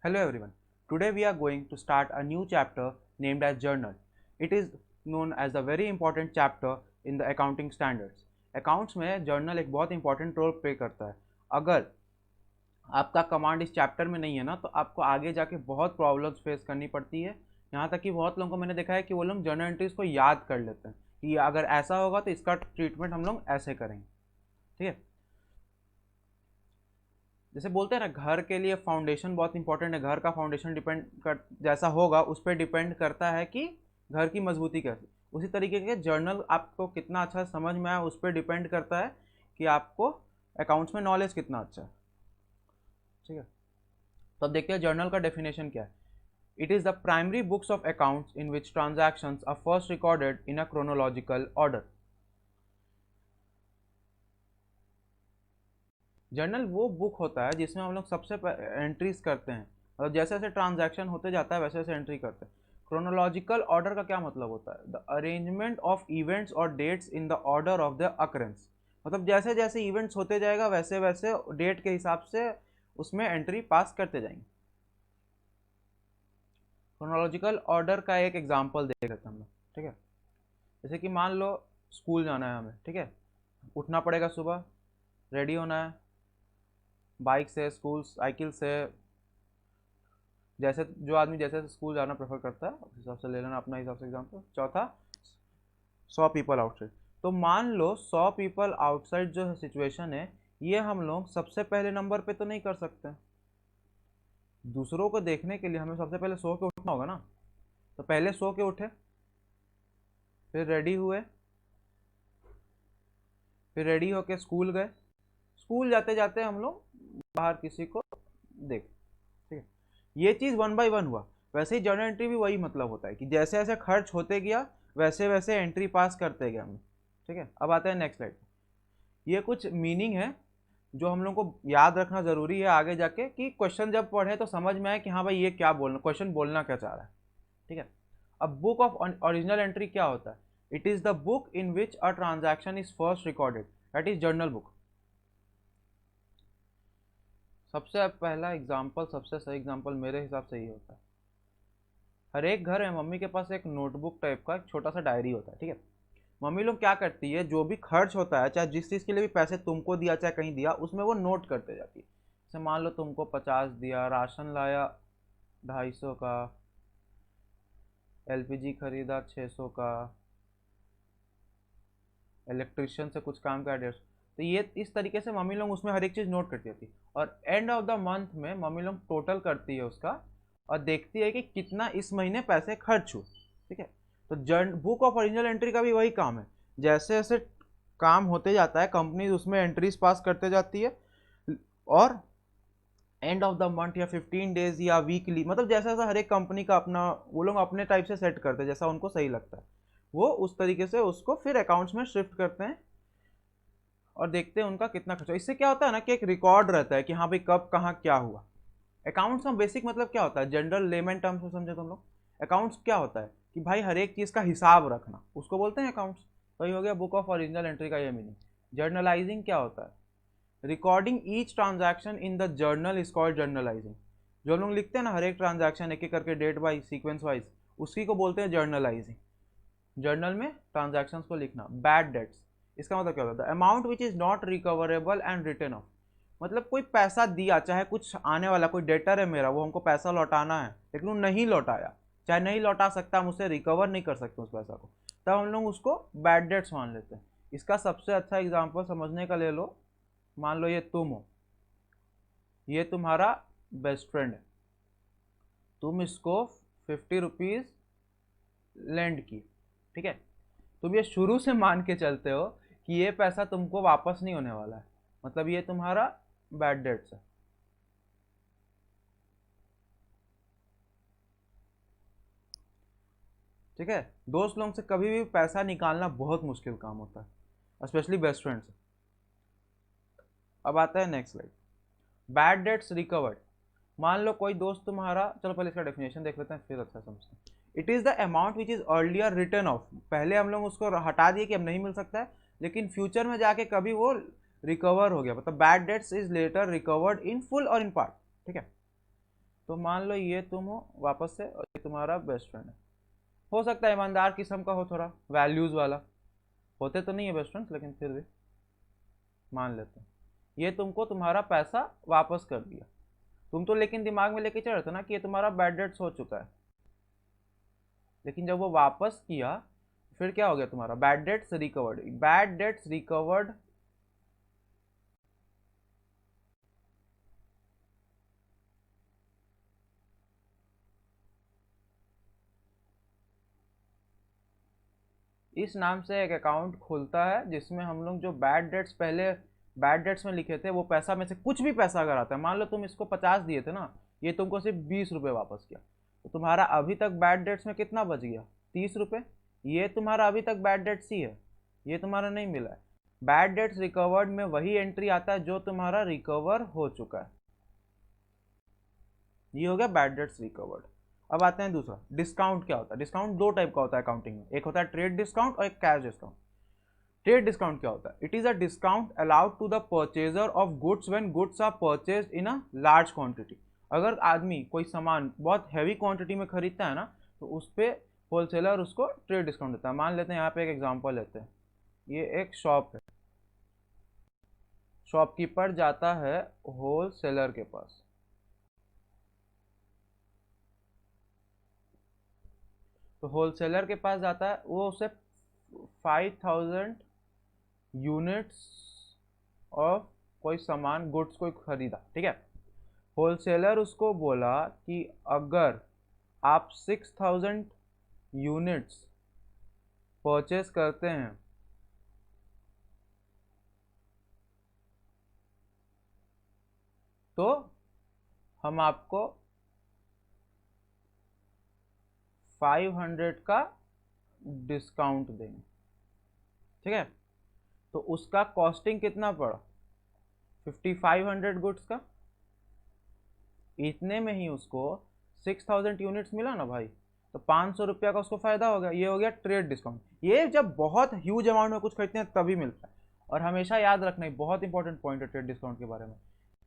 Hello everyone. Today we are going to start a new chapter named as journal. It is known as a very important chapter in the accounting standards. Accounts में journal एक बहुत important role play करता है. अगर आपका command इस chapter में नहीं है ना तो आपको आगे जाके बहुत प्रॉब्लम्स फेस करनी पड़ती है. यहाँ तक कि बहुत लोगों को मैंने देखा है कि वो लोग जर्नल एंट्रीज को याद कर लेते हैं कि अगर ऐसा होगा तो इसका ट्रीटमेंट हम लोग ऐसे करेंगे. ठीक है. जैसे बोलते हैं ना घर के लिए फाउंडेशन बहुत इंपॉर्टेंट है. घर का फाउंडेशन डिपेंड कर जैसा होगा उस पर डिपेंड करता है कि घर की मजबूती कैसी. उसी तरीके के जर्नल आपको कितना अच्छा समझ में आया उस पर डिपेंड करता है कि आपको अकाउंट्स में नॉलेज कितना अच्छा है. ठीक है. तो अब देखते हैं जर्नल का डेफिनेशन क्या है. It is the primary books of accounts in which transactions are first recorded in a chronological order. Journal वो बुक होता है जिसमें हम लोग सबसे एंट्रीज करते हैं. मतलब जैसे जैसे ट्रांजैक्शन होते जाता है वैसे वैसे एंट्री करते हैं. क्रोनोलॉजिकल ऑर्डर का क्या मतलब होता है? द अरेंजमेंट ऑफ इवेंट्स और dates in the order of the occurrence. मतलब जैसे जैसे इवेंट्स होते जाएगा वैसे वैसे डेट के हिसाब से उसमें एंट्री पास करते जाएंगे. क्रोनोलॉजिकल ऑर्डर का एक एग्जांपल देख लेते हैं हम लोग. ठीक है. जैसे कि मान लो स्कूल जाना है हमें. ठीक है. उठना पड़ेगा सुबह, रेडी होना है, बाइक से, स्कूल साइकिल से, जैसे जो आदमी जैसे स्कूल जाना प्रेफर करता है उस हिसाब से ले लेना अपना हिसाब से एग्जाम्पल. चौथा, 100 पीपल आउटसाइड. तो मान लो 100 पीपल आउटसाइड जो सिचुएशन है ये हम लोग सबसे पहले नंबर पे तो नहीं कर सकते. दूसरों को देखने के लिए हमें सबसे पहले 100 के उठना होगा ना. तो पहले 100 के उठे, फिर रेडी हुए, फिर रेडी होके स्कूल गए. स्कूल जाते जाते हम लोग बाहर किसी को देख. ठीक है. ये चीज़ 1 बाय 1 हुआ. वैसे ही जर्नल एंट्री भी वही मतलब होता है कि जैसे जैसे खर्च होते गया वैसे वैसे एंट्री पास करते गए हम. ठीक है. अब आते हैं नेक्स्ट स्लाइड. ये कुछ मीनिंग है जो हम लोग को याद रखना ज़रूरी है आगे जाके कि क्वेश्चन जब पढ़े तो समझ में आए कि हाँ भाई ये क्या बोलना, क्वेश्चन बोलना क्या चाह रहा है. ठीक है. अब बुक ऑफ ओरिजिनल एंट्री क्या होता है? It is the book in which a transaction is first recorded. That is journal book. सबसे पहला एग्जाम्पल, सबसे सही एग्जाम्पल मेरे हिसाब से ये होता है. हर एक घर है मम्मी के पास एक नोटबुक टाइप का एक छोटा सा डायरी होता है. ठीक है. मम्मी लोग क्या करती है, जो भी खर्च होता है चाहे जिस चीज़ के लिए भी पैसे तुमको दिया चाहे कहीं दिया उसमें वो नोट करते जाती है. जैसे मान लो तुमको 50 दिया, राशन लाया 250 का, एलपीजी खरीदा 600 का, इलेक्ट्रिशियन से कुछ काम का 150. तो ये इस तरीके से मम्मी लोग उसमें हर एक चीज़ नोट करती थी और एंड ऑफ द मंथ में मम्मी लोग टोटल करती है उसका और देखती है कि कितना इस महीने पैसे खर्च हुए. ठीक है. तो बुक ऑफ ओरिजिनल एंट्री का भी वही काम है. जैसे जैसे काम होते जाता है कंपनी उसमें एंट्रीज पास करते जाती है और एंड ऑफ द मंथ या 15 डेज या वीकली, मतलब जैसा जैसा हर एक कंपनी का अपना वो लोग अपने टाइप से सेट करते हैं जैसा उनको सही लगता है वो उस तरीके से उसको फिर अकाउंट्स में शिफ्ट करते हैं और देखते हैं उनका कितना खर्चा. इससे क्या होता है ना कि एक रिकॉर्ड रहता है कि हाँ भाई कब कहाँ क्या हुआ. अकाउंट्स का बेसिक मतलब क्या होता है, जनरल लेमन टर्म्स में समझे तुम लोग. अकाउंट्स क्या होता है कि भाई हर एक चीज़ का हिसाब रखना उसको बोलते हैं अकाउंट्स. वही हो गया बुक ऑफ ओरिजिनल एंट्री का ये मीनिंग. जर्नलाइजिंग क्या होता है? Recording each transaction in the journal is called journalising. जो हम लोग लिखते हैं ना हर एक ट्रांजैक्शन एक एक करके डेट वाइज सीक्वेंस वाइज उसी को बोलते हैं जर्नलाइजिंग. जर्नल में ट्रांजैक्शंस को लिखना. बैड डेट्स, इसका मतलब क्या होता है? Amount which is not recoverable and return of. मतलब कोई पैसा दिया, चाहे कुछ आने वाला कोई डेटर है मेरा वो हमको पैसा लौटाना है लेकिन वो नहीं लौटाया, चाहे नहीं लौटा सकता, हम उसे रिकवर नहीं कर सकते उस पैसा को, तब हम लोग उसको बैड डेट्स मान लेते हैं. इसका सबसे अच्छा एग्जांपल समझने का ले लो. मान लो ये तुम हो, ये तुम्हारा बेस्ट फ्रेंड है, तुम इसको 50 रुपीज़ लेंड की. ठीक है. तुम ये शुरू से मान के चलते हो कि ये पैसा तुमको वापस नहीं होने वाला है, मतलब ये तुम्हारा बैड डेट्स है. ठीक है. दोस्त लोगों से कभी भी पैसा निकालना बहुत मुश्किल काम होता है स्पेशली बेस्ट फ्रेंड से. अब आता है next slide. Bad debts recovered. मान लो कोई दोस्त तुम्हारा, चलो पहले इसका डेफिनेशन देख लेते हैं फिर अच्छा समझते हैं. It is the amount which is earlier return of. पहले हम लोग उसको हटा दिए कि अब नहीं मिल सकता है लेकिन फ्यूचर में जाके कभी वो रिकवर हो गया, मतलब bad debts is later recovered in full और इन पार्ट. ठीक है. तो मान लो ये तुम हो वापस से, और ये तुम्हारा बेस्ट फ्रेंड है। हो सकता है ईमानदार किस्म का हो, थोड़ा वैल्यूज वाला, होते तो नहीं है बेस्ट फ्रेंड्स, लेकिन फिर भी मान लेते हैं। ये तुमको तुम्हारा पैसा वापस कर दिया। तुम तो लेकिन दिमाग में लेके चल रहे थे ना कि ये तुम्हारा बैड डेट्स हो चुका है, लेकिन जब वो वापस किया फिर क्या हो गया, तुम्हारा bad debts recovered. Bad debts recovered इस नाम से एक अकाउंट खुलता है जिसमें हम लोग जो बैड डेट्स पहले बैड डेट्स में लिखे थे वो पैसा में से कुछ भी पैसा अगर आता है, मान लो तुम इसको 50 दिए थे ना, ये तुमको सिर्फ 20 रुपये वापस किया, तो तुम्हारा अभी तक बैड डेट्स में कितना बच गया, 30 रुपये। ये तुम्हारा अभी तक बैड डेट्स ही है, ये तुम्हारा नहीं मिला है। बैड डेट्स रिकवर्ड में वही एंट्री आता है जो तुम्हारा रिकवर हो चुका है। ये हो गया बैड डेट्स रिकवर्ड। अब आते हैं दूसरा, डिस्काउंट क्या होता है। डिस्काउंट दो टाइप का होता है अकाउंटिंग में, एक होता है ट्रेड डिस्काउंट और एक कैश डिस्काउंट। ट्रेड डिस्काउंट क्या होता है, it is a discount allowed to the purchaser of goods when goods are purchased in a large quantity. अगर आदमी कोई सामान बहुत हैवी क्वांटिटी में खरीदता है ना, तो उस पर होलसेलर उसको ट्रेड डिस्काउंट देता है। मान लेते हैं यहाँ पे एक एग्जांपल लेते हैं, ये एक शॉप है, शॉपकीपर जाता है होलसेलर के पास, तो होलसेलर के पास जाता है, वो उसे 5000 यूनिट्स ऑफ कोई सामान गुड्स को खरीदा, ठीक है। होलसेलर उसको बोला कि अगर आप 6000 यूनिट्स परचेज करते हैं तो हम आपको 500 का डिस्काउंट देंगे, ठीक है। तो उसका कॉस्टिंग कितना पड़ा, 5500 गुड्स का। इतने में ही उसको 6000 यूनिट्स मिला ना भाई, तो 500 रुपया का उसको फायदा हो गया। ये हो गया ट्रेड डिस्काउंट। ये जब बहुत ह्यूज अमाउंट में कुछ खरीदते हैं तभी मिलता है। और हमेशा याद रखना, बहुत इंपॉर्टेंट पॉइंट है ट्रेड डिस्काउंट के बारे में,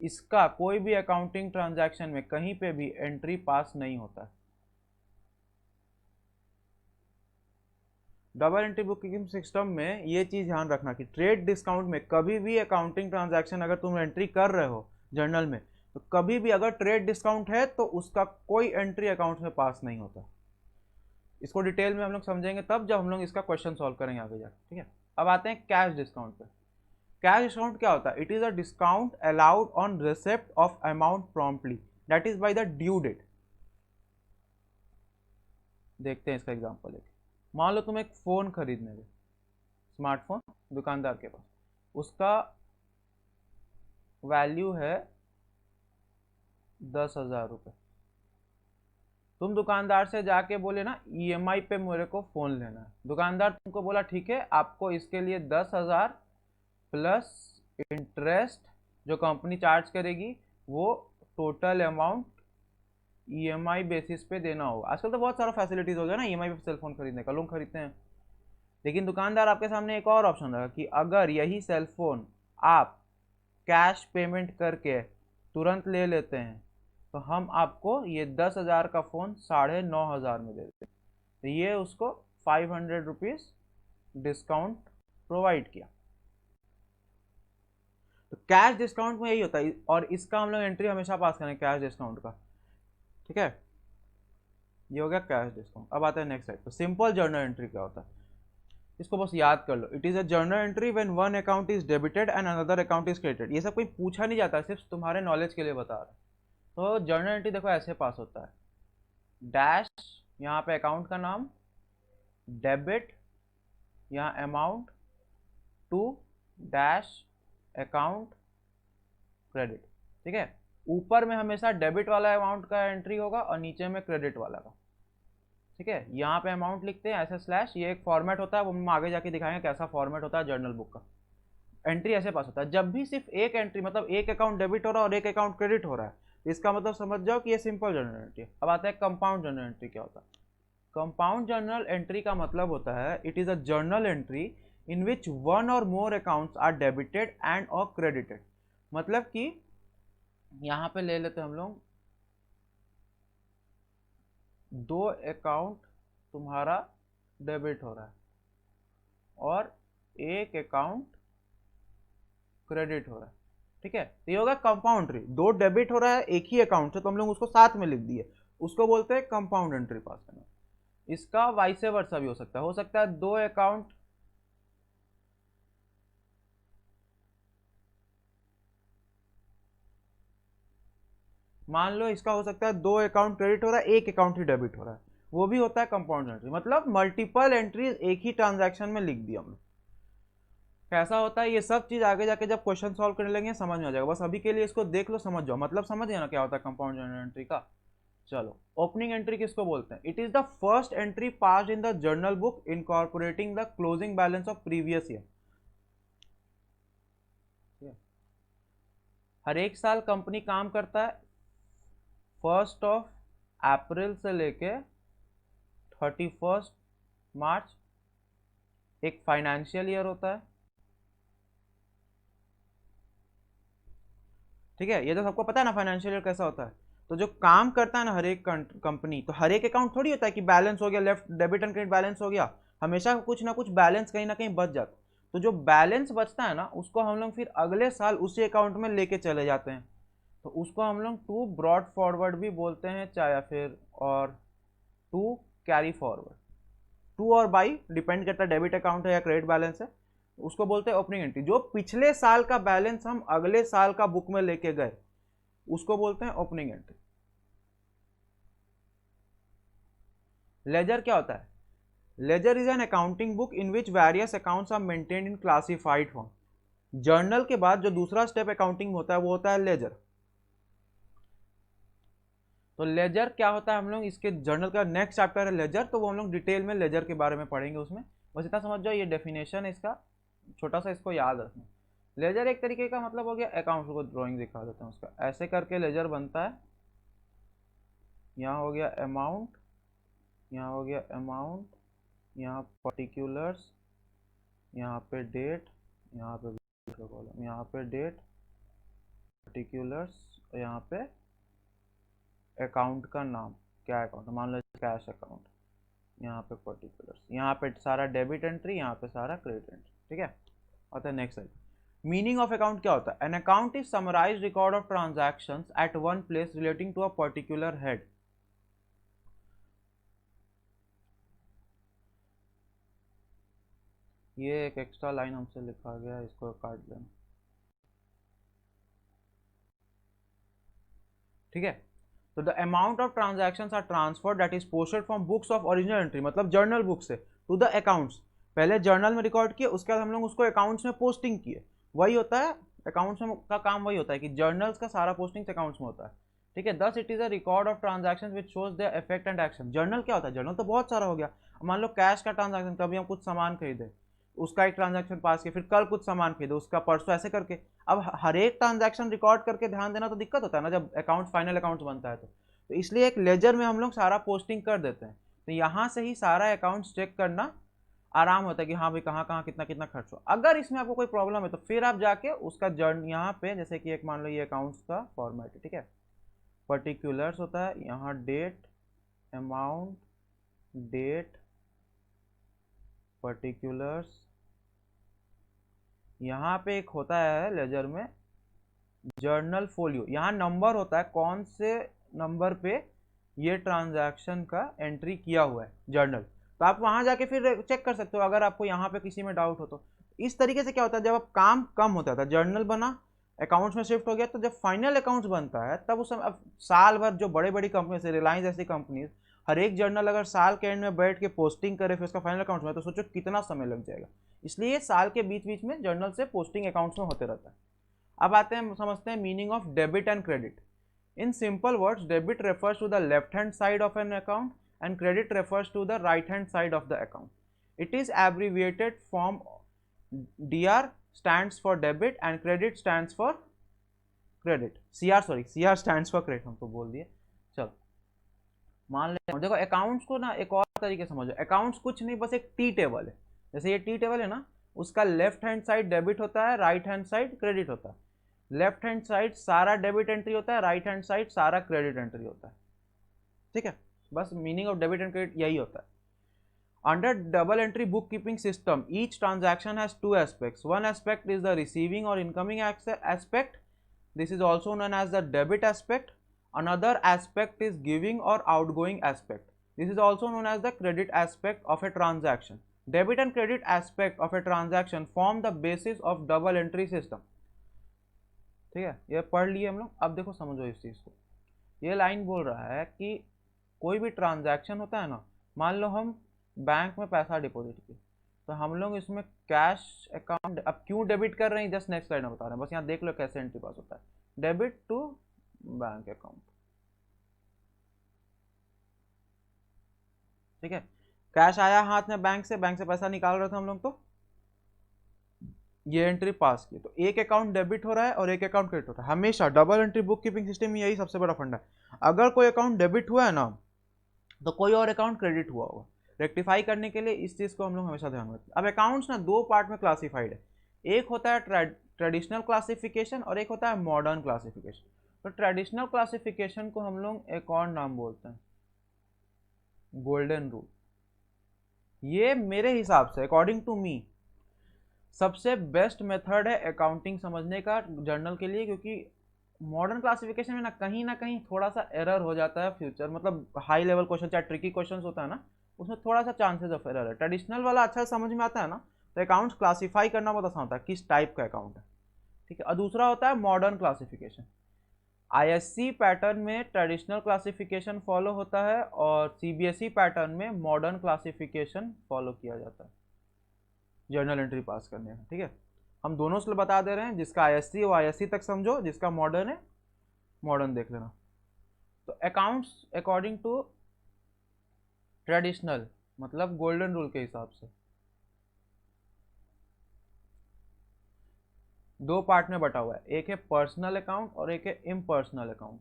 इसका कोई भी अकाउंटिंग ट्रांजैक्शन में कहीं पे भी एंट्री पास नहीं होता है। डबल एंट्री बुकिंग सिस्टम में ये चीज़ ध्यान रखना कि ट्रेड डिस्काउंट में कभी भी अकाउंटिंग ट्रांजैक्शन अगर तुम एंट्री कर रहे हो जर्नल में, तो कभी भी अगर ट्रेड डिस्काउंट है तो उसका कोई एंट्री अकाउंट में पास नहीं होता। इसको डिटेल में हम लोग समझेंगे तब जब हम लोग इसका क्वेश्चन सॉल्व करेंगे आगे जाकर, ठीक है। अब आते हैं कैश डिस्काउंट पे। कैश डिस्काउंट क्या होता है, it is a discount allowed on receipt of amount promptly, that is by the due date. देखते हैं इसका एग्जांपल एक। मान लो तुम एक फ़ोन खरीदने गए, स्मार्टफोन, दुकानदार के पास, उसका वैल्यू है 10,000 रुपये। तुम दुकानदार से जाके बोले ना ईएमआई पे मेरे को फ़ोन लेना है, दुकानदार तुमको बोला ठीक है आपको इसके लिए 10,000 प्लस इंटरेस्ट जो कंपनी चार्ज करेगी वो टोटल अमाउंट ईएमआई बेसिस पे देना होगा। आजकल तो बहुत सारा फैसिलिटीज़ हो गया ना ईएमआई पे सेलफोन खरीदने का, लोग खरीदते हैं। लेकिन दुकानदार आपके सामने एक और ऑप्शन रखा कि अगर यही सेलफोन आप कैश पेमेंट करके तुरंत ले लेते हैं तो हम आपको ये 10,000 का फ़ोन 9,500 में दे देते हैं। तो ये उसको 500 रुपीज़ डिस्काउंट प्रोवाइड किया। तो कैश डिस्काउंट में यही होता है, और इसका हम लोग एंट्री हमेशा पास करें कैश डिस्काउंट का, ठीक है। ये हो गया कैश डिस्काउंट। अब आता है नेक्स्ट साइड तो सिंपल जर्नल एंट्री क्या होता है, इसको बस याद कर लो। It is a journal entry when one account is debited and another account is credited. ये सब कोई पूछा नहीं जाता, सिर्फ तुम्हारे नॉलेज के लिए बता रहा है। तो जर्नल एंट्री देखो ऐसे पास होता है, डैश यहाँ पे अकाउंट का नाम, डेबिट यहाँ amount, to dash account credit, ठीक है। ऊपर में हमेशा डेबिट वाला अमाउंट का एंट्री होगा और नीचे में क्रेडिट वाला का, ठीक है। यहाँ पे अमाउंट लिखते हैं ऐसे स्लैश, ये एक फॉर्मेट होता है, वो हम आगे जाके दिखाएंगे कैसा फॉर्मेट होता है जर्नल बुक का। एंट्री ऐसे पास होता है जब भी सिर्फ एक एंट्री, मतलब एक अकाउंट डेबिट हो रहा है और एक अकाउंट क्रेडिट हो रहा है, इसका मतलब समझ जाओ कि ये सिंपल जर्नल एंट्री है। अब आता है कंपाउंड जर्नल एंट्री क्या होता है। कंपाउंड जर्नल एंट्री का मतलब होता है it is a journal entry in which one और मोर अकाउंट्स आर डेबिटेड एंड और क्रेडिटेड। मतलब कि यहाँ पे ले लेते हैं हम लोग दो अकाउंट तुम्हारा डेबिट हो रहा है और एक अकाउंट क्रेडिट हो रहा है, ठीक है। तो ये होगा कंपाउंड एंट्री, दो डेबिट हो रहा है एक ही अकाउंट से, तो हम लोग उसको साथ में लिख दिए, उसको बोलते हैं कंपाउंड एंट्री पास करना। इसका वाइस वर्सा भी हो सकता है दो अकाउंट मान लो इसका हो सकता है दो अकाउंट क्रेडिट हो रहा है एक अकाउंट ही डेबिट हो रहा है, वो भी होता है कंपाउंड एंट्री, मतलब मल्टीपल एंट्रीज एक ही ट्रांजैक्शन में लिख दिया हमने। कैसा होता है ये सब चीज आगे जाके जब क्वेश्चन सॉल्व करने लगेंगे समझ में आ जाएगा, बस अभी के लिए इसको देख लो समझ जाओ, मतलब समझ गए ना क्या होता है कंपाउंड एंट्री का। चलो ओपनिंग एंट्री किसको बोलते हैं? It is the first entry passed in the journal book incorporating the closing balance of previous year. हर एक साल कंपनी काम करता है 1 अप्रैल से लेके 31 मार्च, एक फाइनेंशियल ईयर होता है, ठीक है। ये तो सबको पता है ना फाइनेंशियल ईयर कैसा होता है। तो जो काम करता है ना हर एक कंपनी, तो हर एक अकाउंट थोड़ी होता है कि बैलेंस हो गया, left debit and credit balance हो गया, हमेशा कुछ ना कुछ बैलेंस कहीं ना कहीं बच जाता है। तो जो बैलेंस बचता है ना उसको हम लोग फिर अगले साल उसी अकाउंट में लेके चले जाते हैं, तो उसको हम लोग टू ब्रॉड फॉरवर्ड भी बोलते हैं, चाहे फिर और टू कैरी फॉरवर्ड, टू और बाई डिपेंड करता है डेबिट अकाउंट है या क्रेडिट बैलेंस है, उसको बोलते हैं ओपनिंग एंट्री। जो पिछले साल का बैलेंस हम अगले साल का बुक में लेके गए उसको बोलते हैं ओपनिंग एंट्री। लेजर क्या होता है? Ledger is an accounting book in which various accounts are maintained in classified form. Journal के बाद जो दूसरा स्टेप अकाउंटिंग होता है वो होता है लेजर। तो लेजर क्या होता है, हम लोग इसके जर्नल का नेक्स्ट चैप्टर है लेजर, तो वो हम लोग डिटेल में लेजर के बारे में पढ़ेंगे उसमें। बस इतना समझ जाओ, ये डेफिनेशन है इसका, छोटा सा इसको याद रखना। लेजर एक तरीके का मतलब हो गया अकाउंट को ड्राइंग दिखा देते हैं उसका, ऐसे करके लेजर बनता है। यहाँ हो गया अमाउंट, यहाँ हो गया अमाउंट, यहाँ पर्टिकुलर्स, यहाँ पे डेट, यहाँ पे कॉलम, यहाँ पे डेट पर्टिकुलर्स, यहाँ पे अकाउंट का नाम, क्या अकाउंट, मान लो कैश अकाउंट, यहाँ पे पर्टिकुलर्स, यहाँ पे सारा डेबिट एंट्री, यहाँ पे सारा क्रेडिट एंट्री, ठीक है। आता है next side. Meaning of account क्या होता है? An account is summarised record of transactions at one place relating to a particular head. ये एक एक्स्ट्रा लाइन हमसे लिखा गया है, इसको काट लेना, ठीक है। तो the amount of transactions are transferred that is posted from books of original entry, मतलब जर्नल बुक से टू द अकाउंट्स। पहले जर्नल में रिकॉर्ड किए, उसके बाद हम लोग उसको अकाउंट्स में पोस्टिंग किए, वही होता है अकाउंट्स में का काम, वही होता है कि जर्नल्स का सारा पोस्टिंग अकाउंट्स में होता है, ठीक है। Thus it is a record of transactions which shows the effect and action. Journal क्या होता है? जर्नल तो बहुत सारा हो गया, मान लो कैश का ट्रांजैक्शन, कभी हम कुछ सामान खरीदे उसका एक ट्रांजैक्शन पास किया, फिर कल कुछ सामान खरीदे उसका परसों, ऐसे करके। अब हर एक ट्रांजैक्शन रिकॉर्ड करके ध्यान देना तो दिक्कत होता है ना जब अकाउंट फाइनल अकाउंट बनता है, तो इसलिए एक लेजर में हम लोग सारा पोस्टिंग कर देते हैं, तो यहाँ से ही सारा अकाउंट्स चेक करना आराम होता है कि हाँ भाई कहाँ कहाँ कितना कितना खर्च हो। अगर इसमें आपको कोई प्रॉब्लम है तो फिर आप जाके उसका जर्न यहाँ पे, जैसे कि एक मान लो ये अकाउंट्स का फॉर्मेट है, ठीक है, पर्टिकुलर्स होता है, यहाँ डेट, अमाउंट, डेट, पर्टिकुलर्स, यहाँ पे एक होता है लेजर में जर्नल फोलियो, यहाँ नंबर होता है कौन से नंबर पे ये ट्रांजैक्शन का एंट्री किया हुआ है जर्नल, तो आप वहां जाके फिर चेक कर सकते हो अगर आपको यहाँ पे किसी में डाउट हो तो। इस तरीके से क्या होता है, जब आप काम कम होता था, जर्नल बना अकाउंट्स में शिफ्ट हो गया, तो जब फाइनल अकाउंट्स बनता है तब उस समय अब साल भर जो बड़ी बड़ी कंपनी से रिलायंस जैसी कंपनी, हर एक जर्नल अगर साल के एंड में बैठ के पोस्टिंग करे फिर उसका फाइनल अकाउंट्स में, तो सोचो कितना समय लग जाएगा। इसलिए साल के बीच बीच में जर्नल से पोस्टिंग अकाउंट्स में होते रहता है। अब आते हैं समझते हैं meaning of debit and credit. In simple words, debit refers to the left hand side of an account and credit refers to the right hand side of the account. It is abbreviated form DR stands for debit and credit stands for credit. CR stands for credit, हमको बोल दिए। चलो मान ले, देखो accounts को ना एक और तरीके से समझो, अकाउंट्स कुछ नहीं बस एक टी टेबल है, जैसे ये टी टेबल है ना, उसका लेफ्ट हैंड साइड डेबिट होता है, राइट हैंड साइड क्रेडिट होता है। लेफ्ट हैंड साइड सारा डेबिट एंट्री होता है, राइट हैंड साइड सारा क्रेडिट एंट्री होता है, ठीक है। बस meaning of debit and credit यही होता है. Under double entry bookkeeping system, each transaction has two aspects. One aspect is the receiving or incoming aspect. This is also known as the debit aspect. Another aspect is giving or outgoing aspect. This is also known as the credit aspect of a transaction. Debit and credit aspect of a transaction form the basis of double entry system. ठीक है, ये पढ़ लिए हम लोग. अब देखो समझो इस चीज़ को. ये लाइन बोल रहा है कि कोई भी ट्रांजैक्शन होता है ना, मान लो हम बैंक में पैसा डिपॉजिट किए, तो हम लोग इसमें कैश अकाउंट, अब क्यों डेबिट कर रहे हैं जस्ट नेक्स्ट स्लाइड में बता रहे हैं, बस यहाँ देख लो कैसे एंट्री पास होता है. Debit to bank account. ठीक है, कैश आया हाथ में बैंक से पैसा निकाल रहे थे हम लोग, तो ये एंट्री पास की, तो एक अकाउंट डेबिट हो रहा है और एक अकाउंट क्रेडिट हो रहा है. हमेशा double entry book keeping system में यही सबसे बड़ा फंडा है. अगर कोई अकाउंट डेबिट हुआ है ना, तो कोई और अकाउंट क्रेडिट हुआ होगा. रेक्टिफाई करने के लिए इस चीज़ को हम लोग हमेशा ध्यान रखते हैं. अब अकाउंट्स ना दो पार्ट में क्लासिफाइड है. एक होता है ट्रेडिशनल क्लासिफिकेशन और एक होता है मॉडर्न क्लासिफिकेशन. तो ट्रेडिशनल क्लासिफिकेशन को हम लोग एक और नाम बोलते हैं गोल्डन रूल. ये मेरे हिसाब से अकॉर्डिंग टू मी सबसे बेस्ट मेथड है अकाउंटिंग समझने का जर्नल के लिए, क्योंकि मॉडर्न क्लासिफिकेशन में ना कहीं थोड़ा सा एरर हो जाता है फ्यूचर, मतलब हाई लेवल क्वेश्चन चाहे ट्रिकी क्वेश्चन होता है ना, उसमें थोड़ा सा चांसेस ऑफ एरर है. ट्रेडिशनल वाला अच्छा समझ में आता है ना, तो अकाउंट्स क्लासीफाई करना बहुत आसान होता है किस टाइप का अकाउंट है. ठीक है, और दूसरा होता है मॉडर्न क्लासिफिकेशन. आईएससी पैटर्न में ट्रेडिशनल क्लासिफिकेशन फॉलो होता है और सीबीएसई पैटर्न में मॉडर्न क्लासिफिकेशन फॉलो किया जाता है जर्नल एंट्री पास करने में. ठीक है, हम दोनों से बता दे रहे हैं, जिसका आईएससी वो आईएससी तक समझो, जिसका मॉडर्न है मॉडर्न देख लेना. तो अकाउंट्स अकॉर्डिंग टू ट्रेडिशनल मतलब गोल्डन रूल के हिसाब से दो पार्ट में बटा हुआ है. एक है पर्सनल अकाउंट और एक है इम्पर्सनल अकाउंट.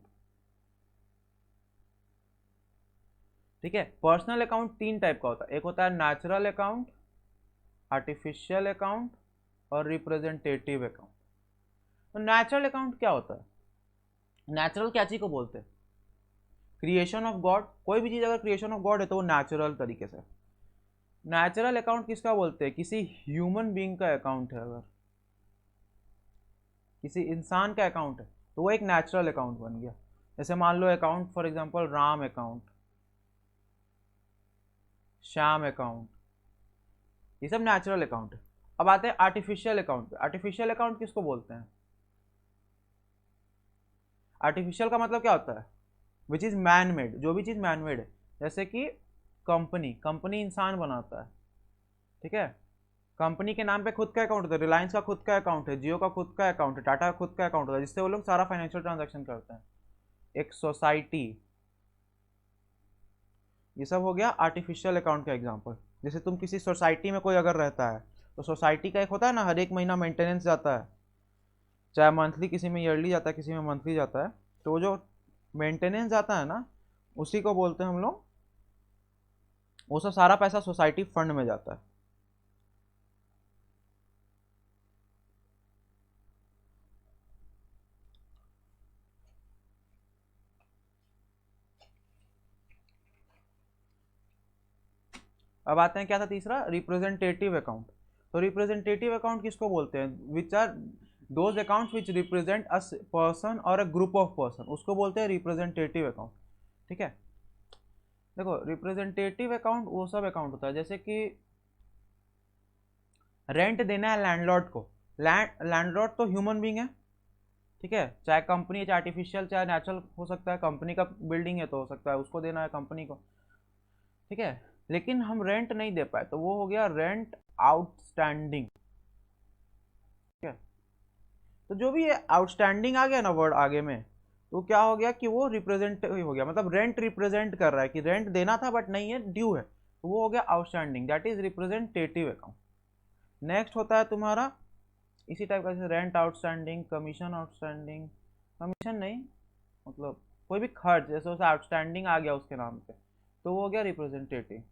ठीक है, पर्सनल अकाउंट तीन टाइप का होता है. एक होता है नेचुरल अकाउंट, आर्टिफिशियल अकाउंट और रिप्रेजेंटेटिव अकाउंट. तो नेचुरल अकाउंट क्या होता है? नेचुरल क्या चीज को बोलते हैं? Creation of God. कोई भी चीज अगर क्रिएशन ऑफ गॉड है तो वो नेचुरल तरीके से. नेचुरल अकाउंट किसका बोलते हैं? किसी ह्यूमन बीइंग का अकाउंट है, अगर किसी इंसान का अकाउंट है तो वो एक नेचुरल अकाउंट बन गया. जैसे मान लो account for example Ram account, Shyam account, ये सब नेचुरल अकाउंट है. अब आते हैं आर्टिफिशियल अकाउंट पे. आर्टिफिशियल अकाउंट किसको बोलते हैं? आर्टिफिशियल का मतलब क्या होता है? Which is man made. जो भी चीज़ मैन मेड है, जैसे कि कंपनी इंसान बनाता है. ठीक है, कंपनी के नाम पे खुद का अकाउंट होता है. रिलायंस का खुद का अकाउंट है, जियो का खुद का अकाउंट है, टाटा का खुद का अकाउंट होता है, जिससे वो लोग सारा फाइनेंशियल ट्रांजैक्शन करते हैं. एक सोसाइटी, ये सब हो गया आर्टिफिशियल अकाउंट का एग्जांपल. जैसे तुम किसी सोसाइटी में कोई अगर रहता है, तो सोसाइटी का एक होता है ना, हर एक महीना मेंटेनेंस जाता है, चाहे मंथली, किसी में ईयरली जाता है, किसी में मंथली जाता है. तो वो जो मेंटेनेंस जाता है ना, उसी को बोलते हैं हम लोग, वो सब सारा पैसा सोसाइटी फंड में जाता है. अब आते हैं क्या था तीसरा, रिप्रेजेंटेटिव अकाउंट. तो रिप्रेजेंटेटिव अकाउंट किसको बोलते हैं? Which are those account which represent a person और अ ग्रुप ऑफ पर्सन, उसको बोलते हैं रिप्रेजेंटेटिव अकाउंट. ठीक है, देखो रिप्रेजेंटेटिव अकाउंट वो सब अकाउंट होता है, जैसे कि रेंट देना है लैंडलॉर्ड को. लैंडलॉर्ड तो ह्यूमन बींग है. ठीक है, चाहे कंपनी, चाहे आर्टिफिशियल चाहे नेचुरल हो सकता है. कंपनी का बिल्डिंग है तो हो सकता है उसको देना है कंपनी को. ठीक है, लेकिन हम रेंट नहीं दे पाए तो वो हो गया रेंट आउटस्टैंडिंग. ठीक है, तो जो भी आउटस्टैंडिंग आ गया ना वर्ड आगे में, तो क्या हो गया कि वो रिप्रेजेंट हो गया, मतलब रेंट रिप्रेजेंट कर रहा है कि रेंट देना था बट नहीं है, ड्यू है, तो वो हो गया outstanding. That is representative account. Next होता है तुम्हारा इसी टाइप का, जैसे rent outstanding, commission outstanding, commission नहीं मतलब कोई भी खर्च जैसे उसे आउटस्टैंडिंग आ गया उसके नाम पे, तो वो हो गया रिप्रेजेंटेटिव.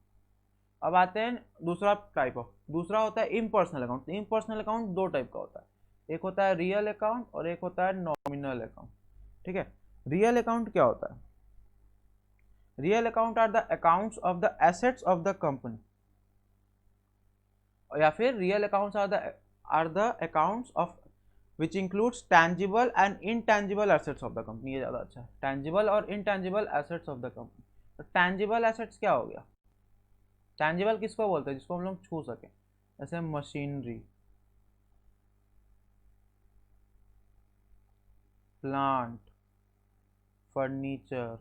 अब आते हैं दूसरा टाइप ऑफ, दूसरा होता है इम्पर्सनल अकाउंट. इम्पर्सनल अकाउंट दो टाइप का होता है, एक होता है रियल अकाउंट और एक होता है नॉमिनल अकाउंट. ठीक है, रियल अकाउंट क्या होता है? Real accounts are the accounts of the assets of the company, या फिर real accounts are the accounts of which includes tangible and intangible assets of the company. ये ज़्यादा अच्छा है, टैंजिबल और intangible assets of the company. तो tangible assets क्या हो गया? टैंजिबल किसको बोलते हैं? जिसको हम लोग छू सकें, जैसे मशीनरी, प्लांट, फर्नीचर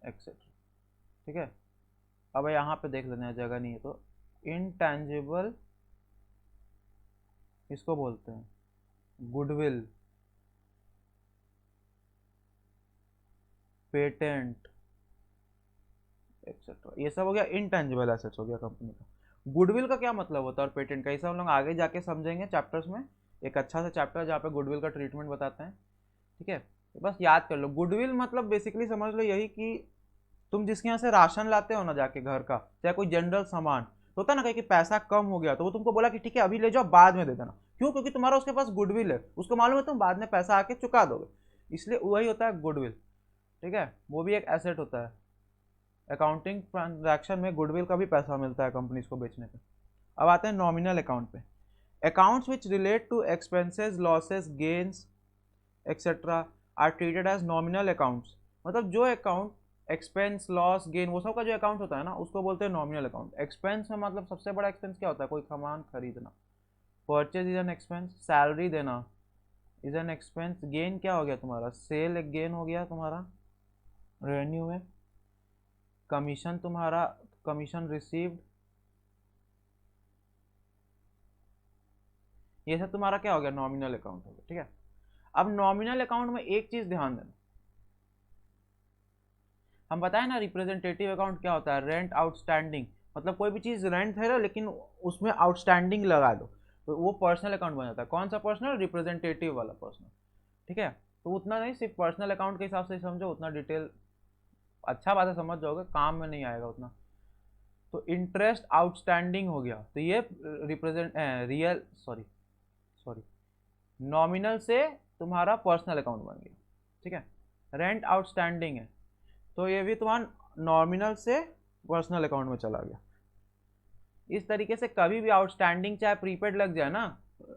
एक्सेट्रा। ठीक है, अब यहाँ पे देख लेना है, जगह नहीं है तो इनटैंजिबल इसको बोलते हैं गुडविल, पेटेंट एक्सेट्रा। ये सब हो गया इनटैंजिबल एसेट्स, हो गया कंपनी का। गुडविल का क्या मतलब होता है और पेटेंट का, ये सब हम लोग आगे जाके समझेंगे चैप्टर्स में। एक अच्छा सा चैप्टर जहाँ पे गुडविल का ट्रीटमेंट बताते हैं। ठीक है, तो बस याद कर लो, गुडविल मतलब बेसिकली समझ लो यही कि तुम जिसके यहाँ से राशन लाते हो ना जाके घर का, चाहे कोई जनरल सामान, तो होता है ना कहीं कि पैसा कम हो गया तो वो तुमको बोला कि ठीक है अभी ले जाओ, बाद में दे देना। क्यों? क्योंकि तुम्हारा उसके पास गुडविल है, उसको मालूम है तुम बाद में पैसा आके चुका दोगे, इसलिए वही होता है गुडविल। ठीक है, वो भी एक एसेट होता है। अकाउंटिंग ट्रांजैक्शन में गुडविल का भी पैसा मिलता है कंपनीज को बेचने पे। अब आते हैं नॉमिनल अकाउंट पे। Accounts which relate to expenses, losses, gains etcetera are treated as nominal accounts. मतलब जो अकाउंट एक्सपेंस, लॉस, गेन, वो सब का जो अकाउंट होता है ना, उसको बोलते हैं नॉमिनल अकाउंट। एक्सपेंस में मतलब सबसे बड़ा एक्सपेंस क्या होता है? कोई सामान खरीदना, purchase is an expense, salary देना इज एन एक्सपेंस। गेन क्या हो गया तुम्हारा? सेल एक गेन हो गया तुम्हारा रेवेन्यू में। कमीशन तुम्हारा, कमीशन रिसीव्ड, ये सब तुम्हारा क्या हो गया? नॉमिनल अकाउंट हो गया। ठीक है, अब नॉमिनल अकाउंट में एक चीज ध्यान देना, हम बताए ना रिप्रेजेंटेटिव अकाउंट क्या होता है? रेंट आउटस्टैंडिंग, मतलब कोई भी चीज रेंट है लेकिन उसमें आउटस्टैंडिंग लगा दो तो वो पर्सनल अकाउंट बन जाता है। कौन सा पर्सनल? रिप्रेजेंटेटिव वाला पर्सनल। ठीक है, तो उतना नहीं, सिर्फ पर्सनल अकाउंट के हिसाब से समझो, उतना डिटेल अच्छा बात है समझ जाओगे, काम में नहीं आएगा उतना। तो इंटरेस्ट आउटस्टैंडिंग हो गया, तो ये represent real sorry sorry nominal से तुम्हारा पर्सनल अकाउंट बन गया। ठीक है, रेंट आउटस्टैंडिंग है तो ये भी तुम्हारा नॉमिनल से पर्सनल अकाउंट में चला गया। इस तरीके से कभी भी आउटस्टैंडिंग चाहे प्रीपेड लग जाए ना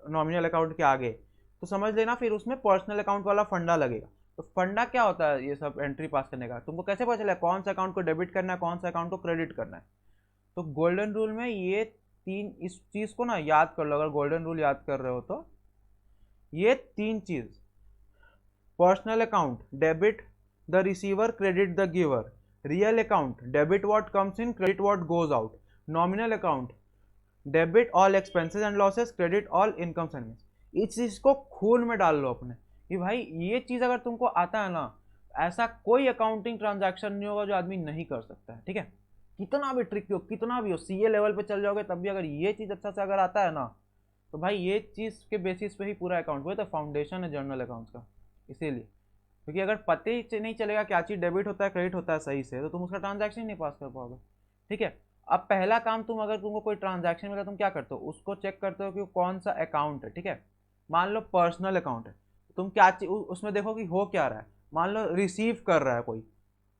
नॉमिनल अकाउंट के आगे, तो समझ लेना फिर उसमें पर्सनल अकाउंट वाला फंडा लगेगा। तो फंडा क्या होता है? ये सब एंट्री पास करने का तुमको कैसे पता चला कौन सा अकाउंट को डेबिट करना है, कौन सा अकाउंट को क्रेडिट करना है? तो गोल्डन रूल में ये तीन, इस चीज को ना याद कर लो, अगर गोल्डन रूल याद कर रहे हो तो ये तीन चीज, personal account debit the receiver, credit the giver. Real account debit what comes in, credit what goes out. Nominal account debit all expenses and losses, credit all incomes and gains. इस चीज को खून में डाल लो अपने कि भाई ये चीज अगर तुमको आता है ना, ऐसा कोई अकाउंटिंग ट्रांजैक्शन नहीं होगा जो आदमी नहीं कर सकता है। ठीक है, कितना भी ट्रिक हो, कितना भी हो, सीए लेवल पे चल जाओगे तब भी अगर ये चीज अच्छा से अगर आता है ना, तो भाई ये चीज के बेसिस पे ही पूरा अकाउंट, वो तो फाउंडेशन है जर्नल अकाउंट्स का। इसीलिए क्योंकि अगर पते ही नहीं चलेगा क्या चीज डेबिट होता है क्रेडिट होता है सही से, तो तुम उसका ट्रांजैक्शन ही नहीं पास कर पाओगे। ठीक है, अब पहला काम, तुम अगर तुमको कोई ट्रांजैक्शन मिला तुम क्या करते हो? उसको चेक करते हो कि कौन सा अकाउंट है। ठीक है, मान लो पर्सनल अकाउंट है, तुम क्या उसमें देखो कि हो क्या रहा है। मान लो रिसीव कर रहा है कोई,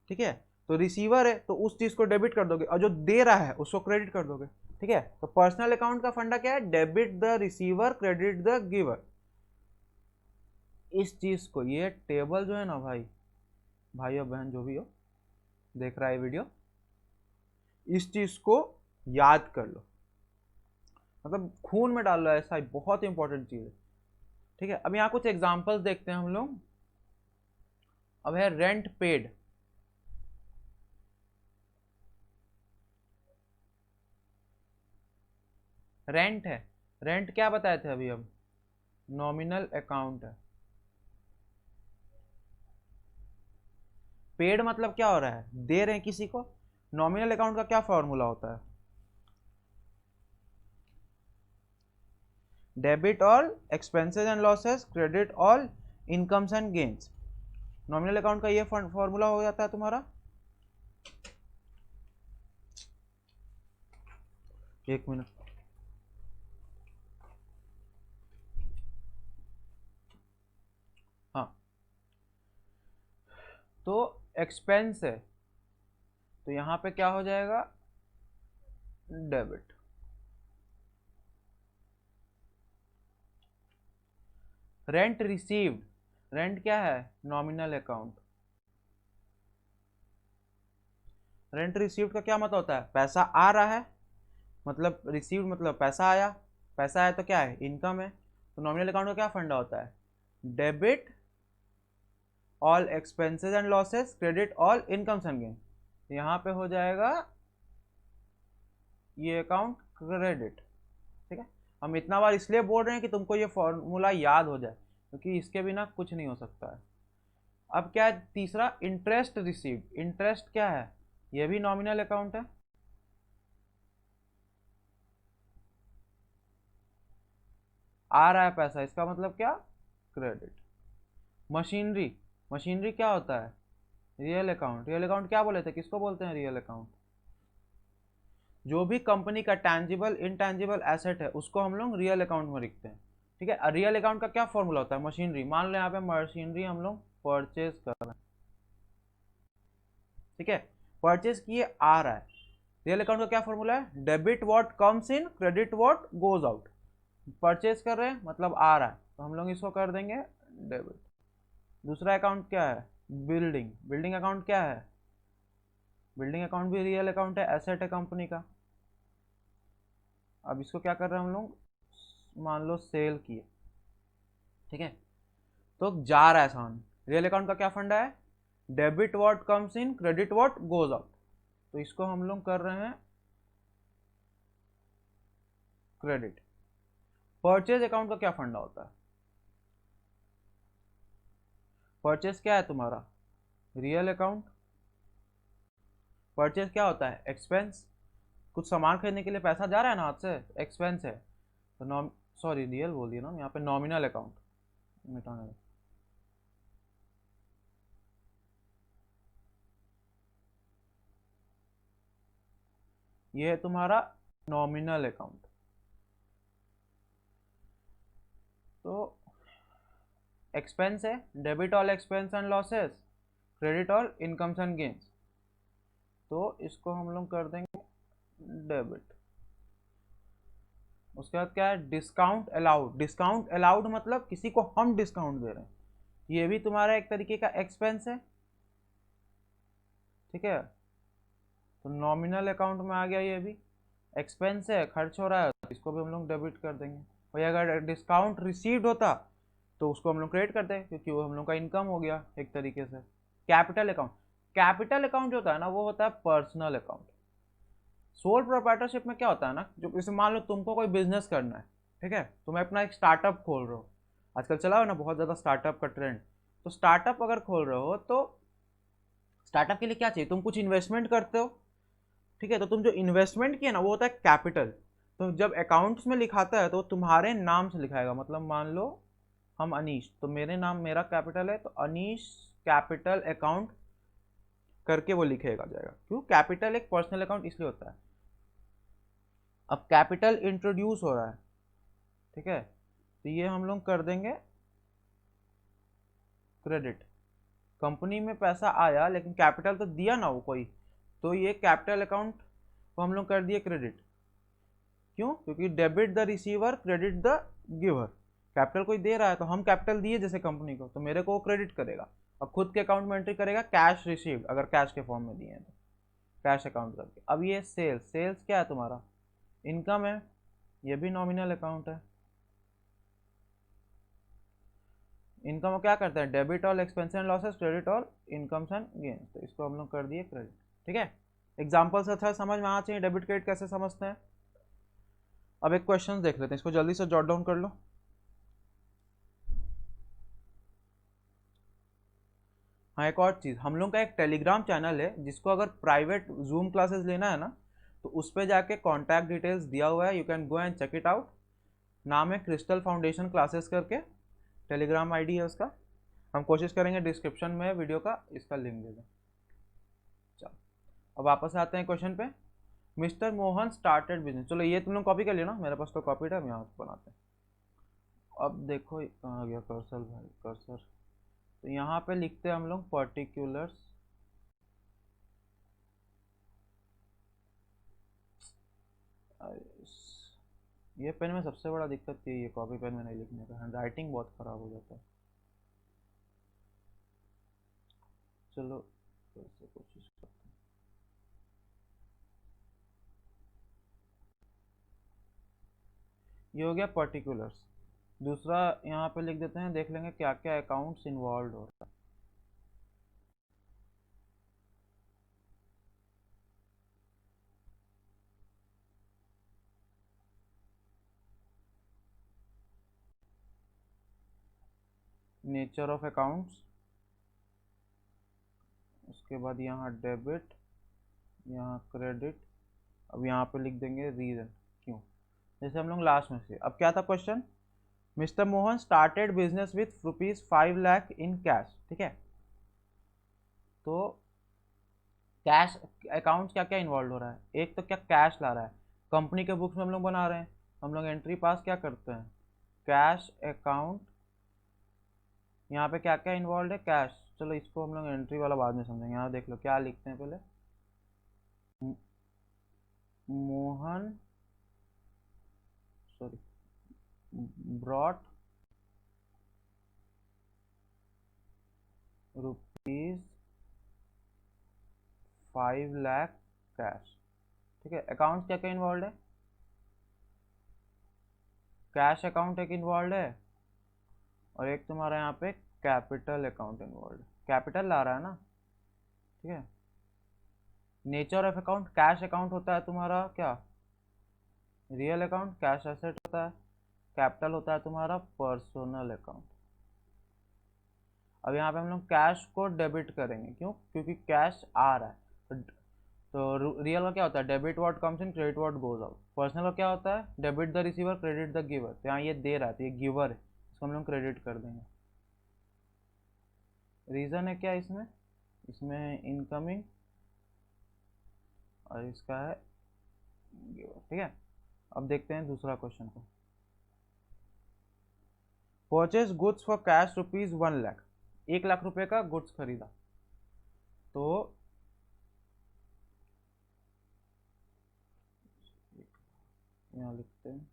ठीक है, तो रिसीवर है तो उस चीज को डेबिट कर दोगे, और जो दे रहा है उसको क्रेडिट कर दोगे। ठीक है, तो पर्सनल अकाउंट का फंडा क्या है? Debit the receiver, credit the giver. इस चीज को, ये टेबल जो है ना भाई, भाई और बहन जो भी हो देख रहा है वीडियो, इस चीज को याद कर लो, मतलब खून में डाल लो, ऐसा ही बहुत इंपॉर्टेंट चीज है। ठीक है, अब यहाँ कुछ एग्जांपल्स देखते हैं हम लोग। अब है रेंट पेड, रेंट है, रेंट क्या बताए थे अभी हम? नॉमिनल अकाउंट है। पेड मतलब क्या हो रहा है? दे रहे हैं किसी को। नॉमिनल अकाउंट का क्या फॉर्मूला होता है? Debit all expenses and losses, credit all incomes and gains. Nominal account का ये फॉर्मूला हो जाता है तुम्हारा। एक मिनट, हाँ, तो एक्सपेंस है तो यहाँ पे क्या हो जाएगा, डेबिट। रेंट रिसीव्ड, रेंट क्या है, नॉमिनल अकाउंट। रेंट रिसीव्ड का क्या मतलब होता है, पैसा आ रहा है, मतलब रिसीव्ड मतलब पैसा आया, पैसा आया तो क्या है, इनकम है। तो नॉमिनल अकाउंट का क्या फंडा होता है, debit all expenses and losses, credit all incomes and gain. यहाँ पे हो जाएगा ये अकाउंट क्रेडिट। ठीक है, हम इतना बार इसलिए बोल रहे हैं कि तुमको ये फॉर्मूला याद हो जाए, क्योंकि इसके बिना कुछ नहीं हो सकता है। अब क्या है तीसरा, इंटरेस्ट रिसीव्ड। इंटरेस्ट क्या है, ये भी नॉमिनल अकाउंट है। आ रहा है पैसा, इसका मतलब क्या, क्रेडिट। मशीनरी, मशीनरी क्या होता है, रियल अकाउंट। रियल अकाउंट क्या बोले थे, किसको बोलते हैं रियल अकाउंट, जो भी कंपनी का टैंजिबल इनटैंजिबल एसेट है उसको हम लोग रियल अकाउंट में लिखते हैं। ठीक है, रियल अकाउंट का क्या फॉर्मूला होता है, मशीनरी। मान लो यहाँ पे मशीनरी हम लोग परचेज कर रहे हैं, ठीक है, परचेज किए, आ रहा है। रियल अकाउंट का क्या फॉर्मूला है, debit what comes in, credit what goes out. Purchase कर रहे हैं मतलब आ रहा है, तो हम लोग इसको कर देंगे डेबिट। दूसरा अकाउंट क्या है, बिल्डिंग। बिल्डिंग अकाउंट क्या है, बिल्डिंग अकाउंट भी रियल अकाउंट है, एसेट है कंपनी का। अब इसको क्या कर रहे हैं हम लोग, मान लो सेल किए, ठीक है, तो जा रहा है सामान। रियल अकाउंट का क्या फंडा है, debit what comes in, credit what goes out. तो इसको हम लोग कर रहे हैं क्रेडिट। परचेज अकाउंट का क्या फंडा होता है, परचेज क्या है तुम्हारा, रियल अकाउंट। परचेज क्या होता है, एक्सपेंस। कुछ सामान खरीदने के लिए पैसा जा रहा है ना हाथ से, एक्सपेंस है। तो नॉम सॉरी रियल बोल दिया ना यहाँ पे, नॉमिनल अकाउंट मिटाने। ये है तुम्हारा नॉमिनल अकाउंट। तो एक्सपेंस है, debit all expense and losses, credit all incomes and gains. तो इसको हम लोग कर देंगे डेबिट। उसके बाद क्या है, डिस्काउंट अलाउड। डिस्काउंट अलाउड मतलब किसी को हम डिस्काउंट दे रहे हैं, ये भी तुम्हारा एक तरीके का एक्सपेंस है। ठीक है, तो नॉमिनल अकाउंट में आ गया, ये भी एक्सपेंस है, खर्च हो रहा है, तो इसको भी हम लोग डेबिट कर देंगे। भाई अगर डिस्काउंट रिसीव्ड होता तो उसको हम लोग क्रेडिट करते हैं, क्योंकि वो हम लोग का इनकम हो गया एक तरीके से। कैपिटल अकाउंट, कैपिटल अकाउंट जो होता है ना वो होता है पर्सनल अकाउंट। सोल प्रोप्राइटरशिप में क्या होता है ना, जो जैसे मान लो तुमको कोई बिजनेस करना है, ठीक है, तुम्हें अपना एक स्टार्टअप खोल रहे हो, आजकल चला हो ना बहुत ज़्यादा स्टार्टअप का ट्रेंड। तो स्टार्टअप अगर खोल रहे हो तो स्टार्टअप के लिए क्या चाहिए, तुम कुछ इन्वेस्टमेंट करते हो, ठीक है, तो तुम जो इन्वेस्टमेंट किए ना वो होता है कैपिटल। तो जब अकाउंट्स में लिखाता है तो तुम्हारे नाम से लिखाएगा, मतलब मान लो हम अनीश, तो मेरे नाम, मेरा कैपिटल है तो अनीश कैपिटल अकाउंट करके वो लिखेगा जाएगा। क्यों, कैपिटल एक पर्सनल अकाउंट इसलिए होता है। अब कैपिटल इंट्रोड्यूस हो रहा है, ठीक है, तो ये हम लोग कर देंगे क्रेडिट। कंपनी में पैसा आया लेकिन कैपिटल तो दिया ना वो कोई, तो ये कैपिटल अकाउंट को हम लोग कर दिए क्रेडिट। क्यों, क्योंकि debit the receiver, credit the giver. Capital कोई दे रहा है तो हम कैपिटल दिए जैसे कंपनी को, तो मेरे को वो क्रेडिट करेगा। अब खुद के अकाउंट में एंट्री करेगा कैश रिसीव्ड, अगर कैश के फॉर्म में दिए हैं तो कैश अकाउंट करके। अब ये सेल्स, सेल्स क्या है तुम्हारा, इनकम है, ये भी नॉमिनल अकाउंट है। इनकम को क्या करते हैं, debit all expense and losses, credit all incomes and gains. तो इसको हम लोग कर दिए क्रेडिट। ठीक है, एग्जाम्पल से अच्छा समझ में आना चाहिए डेबिट क्रेडिट कैसे समझते हैं। अब एक क्वेश्चन देख लेते हैं, इसको जल्दी से जॉट डाउन कर लो। हाँ, एक और चीज़, हम लोग का एक टेलीग्राम चैनल है जिसको अगर प्राइवेट जूम क्लासेस लेना है ना तो उस पर जाके कॉन्टैक्ट डिटेल्स दिया हुआ है, you can go and check it out. नाम है क्रिस्टल फाउंडेशन क्लासेस करके, टेलीग्राम आईडी है उसका। हम कोशिश करेंगे डिस्क्रिप्शन में वीडियो का इसका लिंक दे दें। चलो अब वापस आते हैं क्वेश्चन पे। मिस्टर मोहन स्टार्टेड बिजनेस, चलो ये तुम लोग कॉपी कर लिया ना, मेरे पास तो कॉपी है, हम यहाँ बनाते हैं। अब देखो कहाँ गया कर्सर भाई, कर्सर। तो यहाँ पे लिखते हैं हम लोग पर्टिकुलर्स ये पेन में सबसे बड़ा दिक्कत यही है, कॉपी पेन में नहीं लिखने का, हैंड राइटिंग बहुत ख़राब हो जाता है। चलो फिर से कोशिश करते हैं। ये हो गया पर्टिकुलर्स। दूसरा यहाँ पे लिख देते हैं, देख लेंगे क्या क्या अकाउंट्स इन्वॉल्व हो रहा है। नेचर ऑफ अकाउंट्स, उसके बाद यहाँ डेबिट, यहाँ क्रेडिट। अब यहाँ पे लिख देंगे रीजन क्यों, जैसे हम लोग लास्ट में से। अब क्या था question, mister Mohan started business with ₹5 lakh in cash, ठीक है। तो कैश अकाउंट्स क्या क्या इन्वॉल्व हो रहा है, एक तो क्या कैश ला रहा है, कंपनी के बुक्स में हम लोग बना रहे हैं, हम लोग एंट्री पास क्या करते हैं, कैश अकाउंट। यहाँ पे क्या क्या इन्वॉल्व है, कैश। चलो इसको हम लोग एंट्री वाला बाद में समझेंगे। यहाँ देख लो क्या लिखते हैं पहले, Mohan sorry brought rupees 5 lakh cash, ठीक है। अकाउंट क्या क्या इन्वॉल्व है, कैश अकाउंट एक इन्वॉल्व है, और एक तुम्हारा यहाँ पे कैपिटल अकाउंट इन्वॉल्व है, कैपिटल ला रहा है ना, ठीक है। Nature of account, cash account होता है तुम्हारा क्या, रियल अकाउंट, कैश एसेट होता है। कैपिटल होता है तुम्हारा पर्सनल अकाउंट। अब यहाँ पे हम लोग कैश को डेबिट करेंगे, क्यों, क्योंकि कैश आ रहा है। तो रियल का क्या होता है, debit what comes in, credit what goes out. Personal का क्या होता है, debit the receiver, credit the giver. तो यहाँ ये दे रहा है तो ये गिवर है, इसको हम लोग क्रेडिट कर देंगे। रीज़न है क्या इसमें, इसमें इनकमिंग और इसका है गिवर, ठीक है। अब देखते हैं दूसरा क्वेश्चन को। Purchase goods for cash ₹1 lakh, 1 lakh रुपए का गुड्स खरीदा। तो यहाँ लिखते हैं,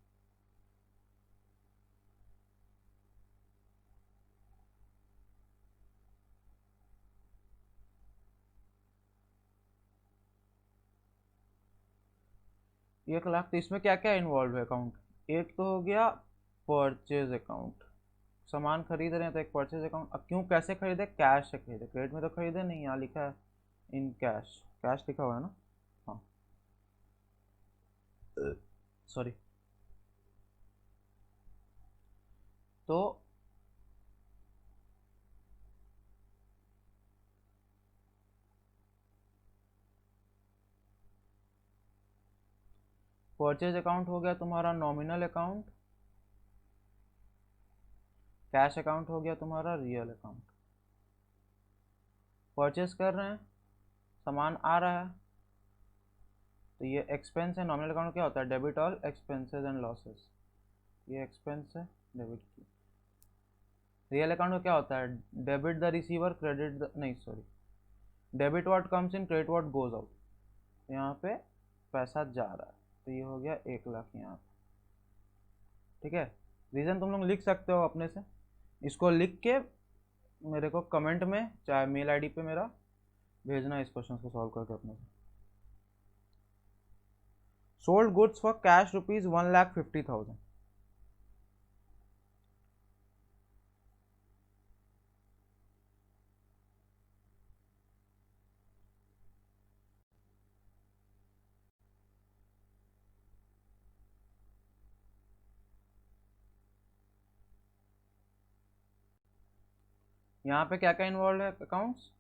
एक लाख। तो इसमें क्या क्या इन्वॉल्व है अकाउंट, एक तो हो गया परचेज अकाउंट, सामान खरीद रहे हैं तो एक परचेज अकाउंट। अब क्यों, कैसे खरीदे, कैश से खरीदे, क्रेडिट में तो खरीदे नहीं, यहाँ लिखा है इन कैश, कैश लिखा हुआ है ना, हाँ सॉरी। तो परचेज अकाउंट हो गया तुम्हारा नॉमिनल अकाउंट, कैश अकाउंट हो गया तुम्हारा रियल अकाउंट। परचेज कर रहे हैं, सामान आ रहा है, तो ये एक्सपेंस है। नॉमिनल अकाउंट क्या होता है, debit all expenses and losses, ये एक्सपेंस है डेबिट की। रियल अकाउंट में क्या होता है, debit the receiver, credit the, नहीं sorry, debit what comes in, credit what goes out. यहाँ पे पैसा जा रहा है, तो ये हो गया 1 लाख यहाँ पे, ठीक है। रीज़न तुम लोग लिख सकते हो अपने से, इसको लिख के मेरे को कमेंट में चाहे मेल आईडी पे मेरा भेजना इस क्वेश्चन को सॉल्व करके अपने से। Sold goods for cash ₹1,50,000। यहाँ पे क्या क्या इन्वॉल्व है अकाउंट्स,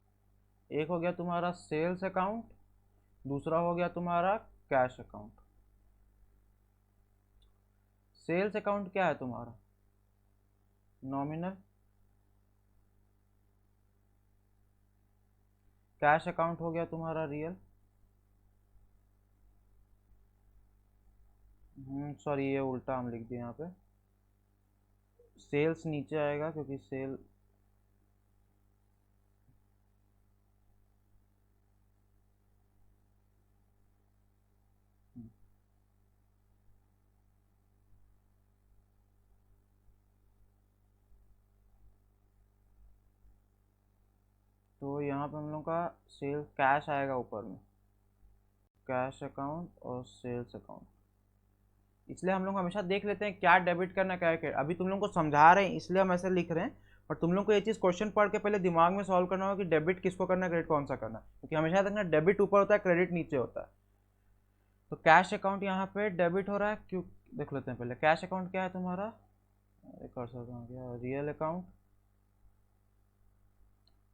एक हो गया तुम्हारा सेल्स अकाउंट, दूसरा हो गया तुम्हारा कैश अकाउंट। सेल्स अकाउंट क्या है तुम्हारा, नॉमिनल। कैश अकाउंट हो गया तुम्हारा रियल, सॉरी ये उल्टा हम लिख दिए यहाँ पे, सेल्स नीचे आएगा क्योंकि सेल, तो यहाँ पे हम लोग का सेल कैश आएगा ऊपर में, कैश अकाउंट और सेल्स अकाउंट। इसलिए हम लोग हमेशा देख लेते हैं क्या डेबिट करना क्या क्रेडिट। अभी तुम लोग को समझा रहे हैं इसलिए हम ऐसे लिख रहे हैं, और तुम लोग को ये चीज़ क्वेश्चन पढ़ के पहले दिमाग में सॉल्व करना होगा कि डेबिट किसको करना है, क्रेडिट कौन सा करना है, क्योंकि हमेशा देखना डेबिट ऊपर होता है क्रेडिट नीचे होता है। तो कैश अकाउंट यहाँ पे डेबिट हो रहा है, क्यों देख लेते हैं पहले। कैश अकाउंट क्या है तुम्हारा, कर सकता हूँ क्या, रियल अकाउंट।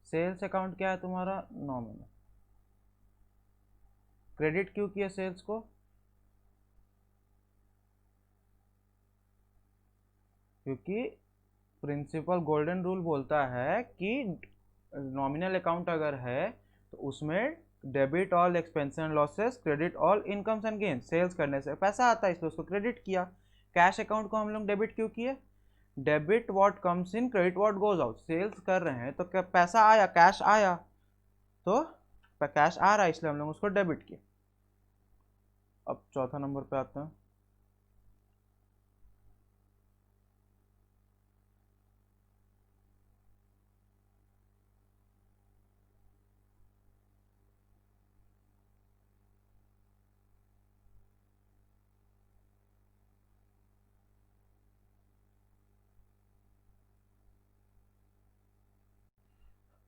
सेल्स अकाउंट क्या है तुम्हारा, नॉमिनल। क्रेडिट क्यों किया सेल्स को, क्योंकि प्रिंसिपल गोल्डन रूल बोलता है कि नॉमिनल अकाउंट अगर है तो उसमें debit all expense and losses, credit all incomes and gain. Sales करने से पैसा आता है इसलिए उसको क्रेडिट किया। कैश अकाउंट को हम लोग डेबिट क्यों किए, debit what comes in, credit what goes out. Sales कर रहे हैं तो क्या पैसा आया, कैश आया, तो कैश आ रहा है इसलिए हम लोग उसको डेबिट किए। अब चौथा नंबर पे आते हैं।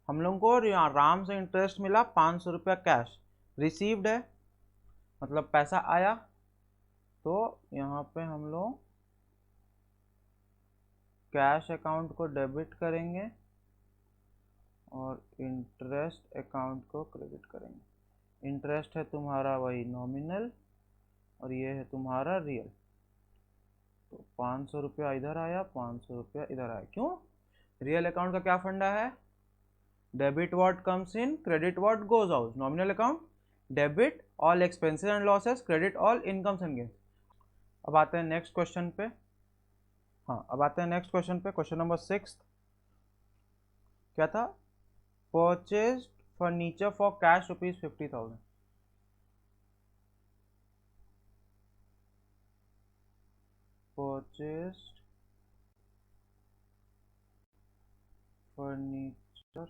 हम लोग को आराम से इंटरेस्ट मिला 500 रुपया कैश रिसीव्ड है, मतलब पैसा आया। तो यहाँ पे हम लोग कैश अकाउंट को डेबिट करेंगे और इंटरेस्ट अकाउंट को क्रेडिट करेंगे। इंटरेस्ट है तुम्हारा वही नॉमिनल और ये है तुम्हारा रियल। तो 500 रुपया इधर आया, 500 रुपया इधर आया। क्यों, रियल अकाउंट का क्या फंडा है, debit what comes in, credit what goes out. Nominal account debit all expenses and losses, credit all incomes and gains. अब आते हैं नेक्स्ट क्वेश्चन पे। हाँ, अब आते हैं नेक्स्ट क्वेश्चन पे। क्वेश्चन नंबर 6 क्या था, purchase furniture for cash ₹50,000। purchased furniture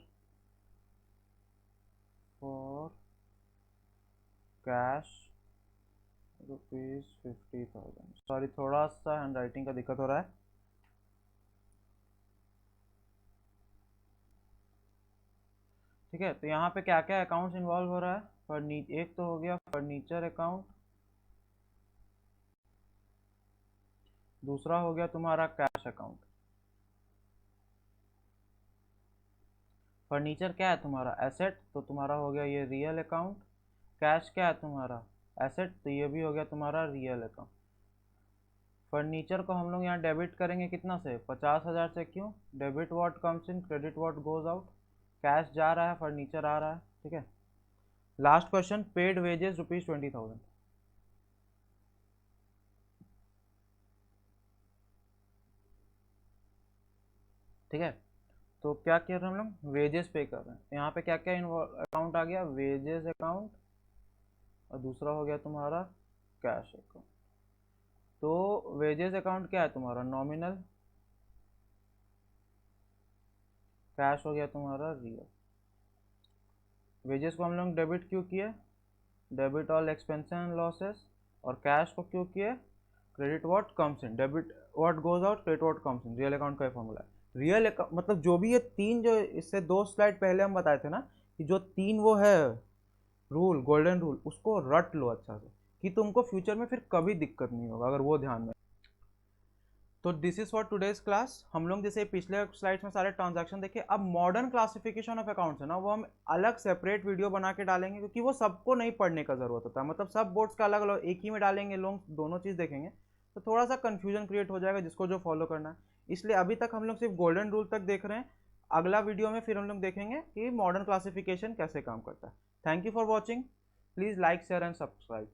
for cash ₹50,000। Sorry, थोड़ा सा हैंड राइटिंग का दिक्कत हो रहा है। ठीक है, तो यहाँ पे क्या क्या अकाउंट्स इन्वॉल्व हो रहा है, एक तो हो गया फर्नीचर अकाउंट, दूसरा हो गया तुम्हारा कैश अकाउंट। फर्नीचर क्या है तुम्हारा, एसेट, तो तुम्हारा हो गया ये रियल अकाउंट। कैश क्या है तुम्हारा, एसेट, तो ये भी हो गया तुम्हारा रियल अकाउंट। फर्नीचर को हम लोग यहाँ डेबिट करेंगे कितना से, 50,000 से। क्यों, debit what comes in, credit what goes out. Cash जा रहा है, फर्नीचर आ रहा है। ठीक है, लास्ट क्वेश्चन, पेड वेजेस ₹20,000। ठीक है, तो क्या कर रहे हैं हम लोग, वेजेस पे कर रहे हैं। यहाँ पे क्या क्या अकाउंट आ गया, वेजेस अकाउंट, और दूसरा हो गया तुम्हारा कैश अकाउंट। तो वेजेस अकाउंट क्या है तुम्हारा, नॉमिनल। कैश हो गया तुम्हारा रियल। वेजेस को हम लोग डेबिट क्यों किए, debit all expenses and losses. और कैश को क्यों किए, credit what comes in, debit what goes out, credit what comes in. Real account का फॉर्मूला है। रियल अकाउंट मतलब जो भी ये तीन, जो इससे 2 स्लाइड पहले हम बताए थे ना, कि जो तीन वो है रूल, गोल्डन रूल, उसको रट लो अच्छा से, कि तुमको फ्यूचर में फिर कभी दिक्कत नहीं होगा अगर वो ध्यान में। तो this is for today's class. हम लोग जैसे पिछले स्लाइड्स में सारे ट्रांजैक्शन देखे, अब मॉडर्न क्लासिफिकेशन ऑफ अकाउंट्स है ना, वो हम अलग सेपरेट वीडियो बना के डालेंगे, क्योंकि वो सबको नहीं पढ़ने का जरूरत होता है। मतलब सब बोर्ड्स का अलग अलग एक ही में डालेंगे, लोग दोनों चीज़ देखेंगे तो थोड़ा सा कन्फ्यूजन क्रिएट हो जाएगा जिसको जो फॉलो करना है। इसलिए अभी तक हम लोग सिर्फ गोल्डन रूल तक देख रहे हैं। अगला वीडियो में फिर हम लोग देखेंगे कि मॉडर्न क्लासिफिकेशन कैसे काम करता है। Thank you for watching, please like share and subscribe.